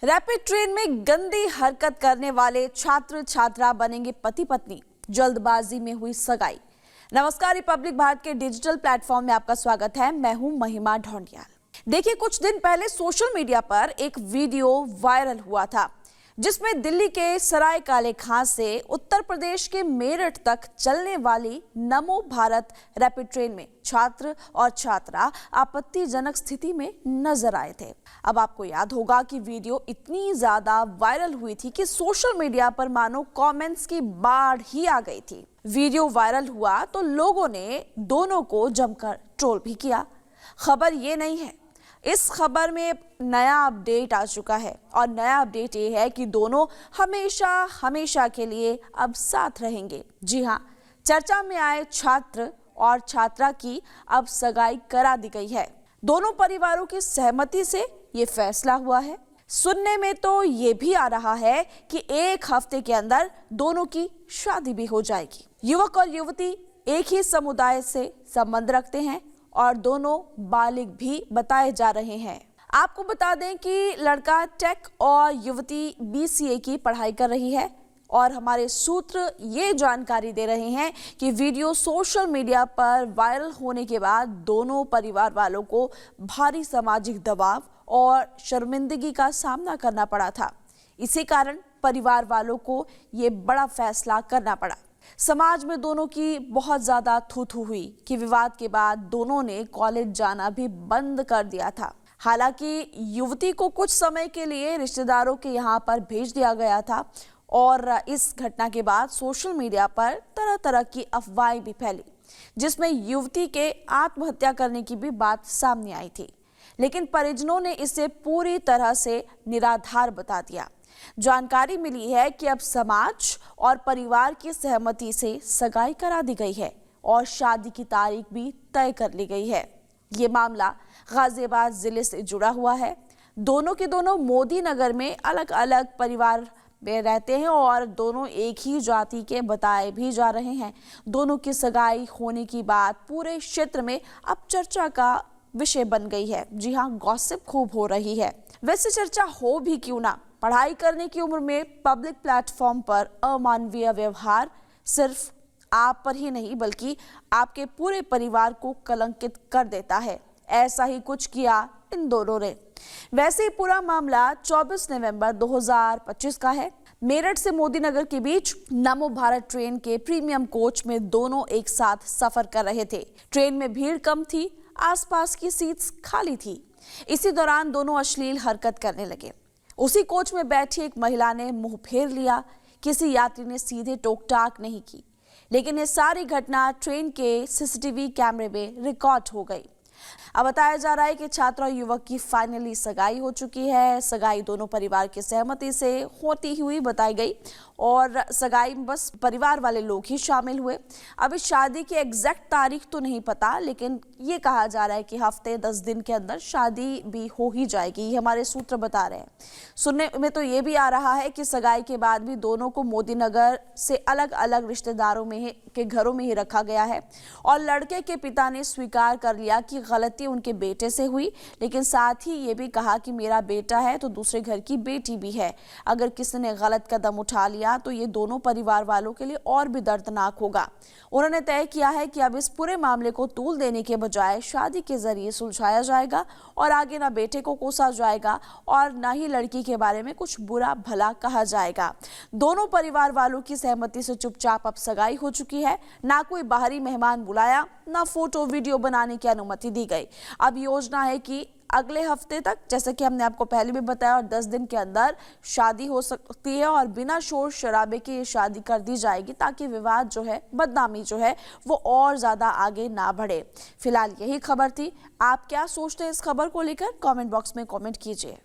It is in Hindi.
रैपिड ट्रेन में गंदी हरकत करने वाले छात्र छात्रा बनेंगे पति पत्नी, जल्दबाजी में हुई सगाई। नमस्कार, रिपब्लिक भारत के डिजिटल प्लेटफॉर्म में आपका स्वागत है। मैं हूं महिमा ढोंडियाल। देखिए, कुछ दिन पहले सोशल मीडिया पर एक वीडियो वायरल हुआ था जिसमें दिल्ली के सराय काले खां से उत्तर प्रदेश के मेरठ तक चलने वाली नमो भारत रैपिड ट्रेन में छात्र और छात्रा आपत्तिजनक स्थिति में नजर आए थे। अब आपको याद होगा कि वीडियो इतनी ज्यादा वायरल हुई थी कि सोशल मीडिया पर मानो कमेंट्स की बाढ़ ही आ गई थी। वीडियो वायरल हुआ तो लोगों ने दोनों को जमकर ट्रोल भी किया। खबर ये नहीं है, इस खबर में नया अपडेट आ चुका है और नया अपडेट ये है कि दोनों हमेशा हमेशा के लिए अब साथ रहेंगे। जी हाँ, चर्चा में आए छात्र और छात्रा की अब सगाई करा दी गई है। दोनों परिवारों की सहमति से ये फैसला हुआ है। सुनने में तो ये भी आ रहा है कि एक हफ्ते के अंदर दोनों की शादी भी हो जाएगी। युवक और युवती एक ही समुदाय से संबंध रखते हैं और दोनों बालिग भी बताए जा रहे हैं। आपको बता दें कि लड़का टेक और युवती बीसीए की पढ़ाई कर रही है और हमारे सूत्र ये जानकारी दे रहे हैं कि वीडियो सोशल मीडिया पर वायरल होने के बाद दोनों परिवार वालों को भारी सामाजिक दबाव और शर्मिंदगी का सामना करना पड़ा था। इसी कारण परिवार वालों को ये बड़ा फैसला करना पड़ा। समाज में दोनों की बहुत ज्यादा थू-थू हुई कि विवाद के बाद दोनों ने कॉलेज जाना भी बंद कर दिया था। हालांकि युवती को कुछ समय के लिए रिश्तेदारों के यहाँ पर भेज दिया गया था और इस घटना के बाद सोशल मीडिया पर तरह तरह की अफवाहें भी फैली जिसमें युवती के आत्महत्या करने की भी बात सामने आई थी, लेकिन परिजनों ने इसे पूरी तरह से निराधार बता दिया। जानकारी मिली है कि अब समाज और परिवार की सहमति से सगाई करा दी गई है और शादी की तारीख भी तय कर ली गई है। ये मामला गाजियाबाद जिले से जुड़ा हुआ है। दोनों के दोनों मोदी नगर में अलग अलग परिवार में रहते हैं और दोनों एक ही जाति के बताए भी जा रहे हैं। दोनों की सगाई होने की बात पूरे क्षेत्र में अब चर्चा का विषय बन गई है। जी हाँ, गॉसिप खूब हो रही है। वैसे चर्चा हो भी क्यों ना, पढ़ाई करने की उम्र में पब्लिक प्लेटफॉर्म पर अमानवीय व्यवहार सिर्फ आप पर ही नहीं बल्कि आपके पूरे परिवार को कलंकित कर देता है। ऐसा ही कुछ किया इन दोनों ने। वैसे ही पूरा मामला 24 नवंबर 2025 का है। मेरठ से मोदी नगर के बीच नमो भारत ट्रेन के प्रीमियम कोच में दोनों एक साथ सफर कर रहे थे। ट्रेन में भीड़ कम थी, आसपास की सीट्स खाली थी। इसी दौरान दोनों अश्लील हरकत करने लगे। उसी कोच में बैठी एक महिला ने मुंह फेर लिया। किसी यात्री ने सीधे टोक-टाक नहीं की, लेकिन ये सारी घटना ट्रेन के सीसीटीवी कैमरे में रिकॉर्ड हो गई। अब बताया जा रहा है कि छात्र और युवक की फाइनली सगाई हो चुकी है। सगाई दोनों परिवार की सहमति से होती हुई बताई गई और सगाई में बस परिवार वाले लोग ही शामिल हुए। अभी शादी की एग्जैक्ट तारीख तो नहीं पता, लेकिन ये कहा जा रहा है कि हफ्ते 10 दिन के अंदर शादी भी हो ही जाएगी। ये हमारे सूत्र बता रहे हैं। सुनने में तो ये भी आ रहा है कि सगाई के बाद भी दोनों को मोदी नगर से अलग अलग रिश्तेदारों में के घरों में ही रखा गया है और लड़के के पिता ने स्वीकार कर लिया कि गलती उनके बेटे से हुई, लेकिन साथ ही ये भी कहा कि मेरा बेटा है तो दूसरे घर की बेटी भी है। अगर किसी ने गलत कदम उठा लिया तो ये दोनों परिवार वालों के लिए और भी दर्दनाक होगा। उन्होंने तय किया है कि अब इस पूरे मामले को तूल देने के बजाय शादी के जरिए सुलझाया जाएगा और आगे ना बेटे को कोसा जाएगा और ना ही लड़की के बारे में कुछ बुरा भला कहा जाएगा। दोनों परिवार वालों की सहमति से चुपचाप अब सगाई हो चुकी है। ना कोई बाहरी मेहमान बुलाया, ना फोटो वीडियो बनाने की अनुमति दी गई। अब योजना है कि अगले हफ्ते तक, जैसे कि हमने आपको पहले भी बताया, और 10 दिन के अंदर शादी हो सकती है और बिना शोर शराबे के ये शादी कर दी जाएगी ताकि विवाद जो है, बदनामी जो है, वो और ज्यादा आगे ना बढ़े। फिलहाल यही खबर थी। आप क्या सोचते हैं इस खबर को लेकर? कमेंट बॉक्स में कमेंट कीजिए।